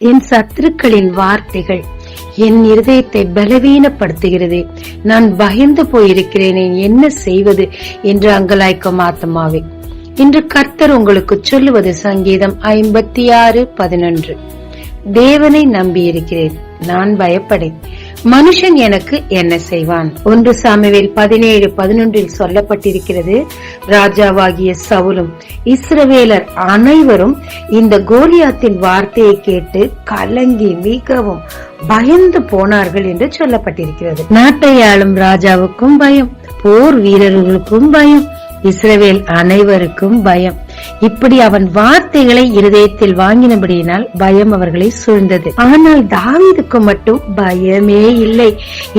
என் சத்துருக்களின் வார்த்தைகள் என் இருதயத்தை பலவீனப்படுத்துகிறது. நான் பயந்து போயிருக்கிறேனே, என்ன செய்வது என்று அங்கலாய்க்கும் ஆத்மாவே, இன்று கர்த்தர் உங்களுக்கு சொல்லுவது சங்கீதம் 56:11. தேவனை நம்பியிருக்கிறேன், நான் பயப்படேன், மனுஷன் எனக்கு என்ன செய்வான்? 1 சாமுவேல் 17:11 சொல்லப்பட்டிருக்கிறது. ராஜாவாகிய சவுலும் இஸ்ரவேலர் அனைவரும் இந்த கோலியாத்தின் வார்த்தையை கேட்டு கலங்கி மிகவும் பயந்து போனார்கள் என்று சொல்லப்பட்டிருக்கிறது. நாட்டை ஆளும் ராஜாவுக்கும் பயம், போர் வீரர்களுக்கும் பயம், இஸ்ரவேல் அனைவருக்கும் பயம். இப்படி அவன் வார்த்தைகளை இருதயத்தில் வாங்கினபடியினால் பயம் அவர்களை சூழ்ந்தது. ஆனால் தாவீதுக்கு மட்டும் பயமே இல்லை.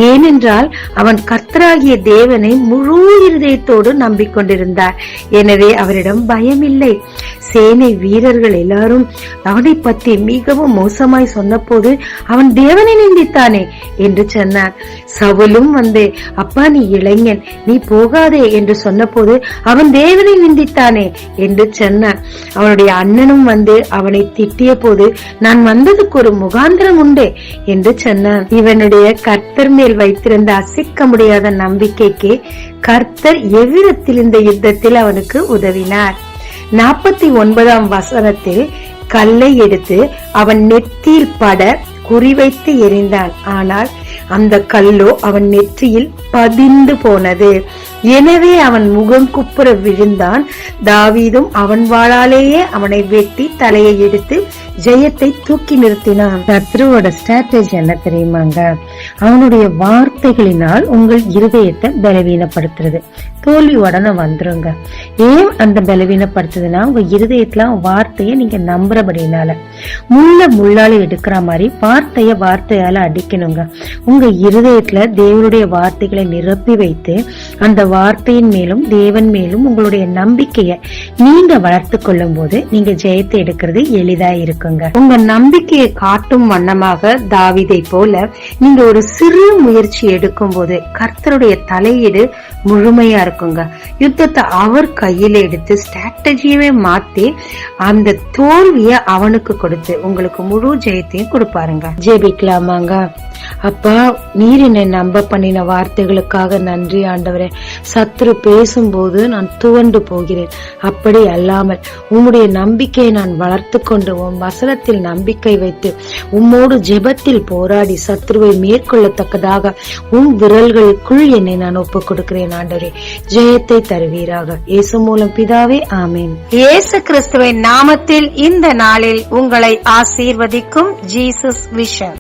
ஏனென்றால் அவன் கர்த்தராகிய தேவனை முழு இருதயத்தோடு நம்பிக்கொண்டிருந்தார். எனவே அவரிடம் பயம் இல்லை. சேனை வீரர்கள் எல்லாரும் அவனை பற்றி மிகவும் மோசமாய் சொன்ன போது அவன் தேவனை நிந்தித்தானே என்று சொன்னார். சவுலும் வந்து, அப்பா நீ இளைஞன், நீ போகாதே என்று சொன்ன போது அவன் தேவனை நிந்தித்தானே என்று சொன்னார். அவனுடைய அண்ணனும் வந்து அவனை திட்டிய போது நான் வந்ததுக்கு ஒரு முகாந்திரம் உண்டே என்று சொன்னான். இவனுடைய கர்த்தர் மேல் வைத்திருந்த அசைக்க முடியாத நம்பிக்கைக்கு கர்த்தர் எவ்விதத்தில் இந்த யுத்தத்தில் அவனுக்கு உதவினார். 49ஆம் வசனத்தில் கல்லை எடுத்து அவன் நெற்றியில் பட குறிவைத்து எறிந்தான். ஆனால் அந்த கல்லோ அவன் நெற்றியில் பதிந்து போனது. எனவே அவன் முகம் குப்புற விழுந்தான். தாவீதும் அவன் வாளாலேயே அவனை வெட்டி தலையை எடுத்து ஜெயத்தை தூக்கி நிறுத்தினான். சத்ருவோட ஸ்ட்ராட்டஜி என்ன தெரியுமாங்க? அவனுடைய வார்த்தைகளினால் உங்கள் இருதயத்தை பலவீனப்படுத்துறது. தோல்வி உடனே வந்துருங்க. ஏன் அந்த பலவீனப்படுத்துதுன்னா, உங்க இருதயத்துல வார்த்தைய நீங்க நம்புறபடினால. முள்ளால எடுக்கிற மாதிரி வார்த்தையால அடிக்கணுங்க. உங்க இருதயத்துல தேவனுடைய வார்த்தைகளை நிரப்பி வைத்து அந்த வார்த்தையின் மேலும் தேவன் மேலும் உங்களுடைய நம்பிக்கைய நீங்க வளர்த்து கொள்ளும் போது நீங்க ஜெயத்தை எடுக்கிறது எளிதா இருக்குங்க. உங்க நம்பிக்கையை காட்டும் வண்ணமாக தாவீதை போல நீங்க ஒரு சிறு முயற்சி எடுக்கும் போது கர்த்தருடைய தலையீடு முழுமையா இருக்குங்க. யுத்தத்தை அவர் கையில எடுத்து ஸ்ட்ராட்டஜியவே மாத்தி அந்த தோல்விய அவனுக்கு கொடுத்து உங்களுக்கு முழு ஜெயத்தையும் கொடுப்பாருங்க. ஜெபிக்கலாமாங்க. அப்பா, நீர் என்னை நம்ப பண்ணின வார்த்தைகளுக்காக நன்றி ஆண்டவரே. சத்துரு பேசும்போது நான் துவண்டு போகிறேன். அப்படி அல்லாமல் உம்முடைய நம்பிக்கையை நான் வளர்த்து கொண்டு உம் வசனத்தில் நம்பிக்கை வைத்து உம்மோடு ஜெபத்தில் போராடி சத்துருவை மேற்கொள்ளத்தக்கதாக உம் விரல்களுக்குள் என்னை நான் ஒப்புக் கொடுக்கிறேன் ஆண்டவரே. ஜெயத்தை தருவீராக. இயேசு மூலம் பிதாவே, ஆமேன். இயேசு கிறிஸ்துவின் நாமத்தில் இந்த நாளில் உங்களை ஆசீர்வதிக்கும் ஜீசஸ் விஷன்.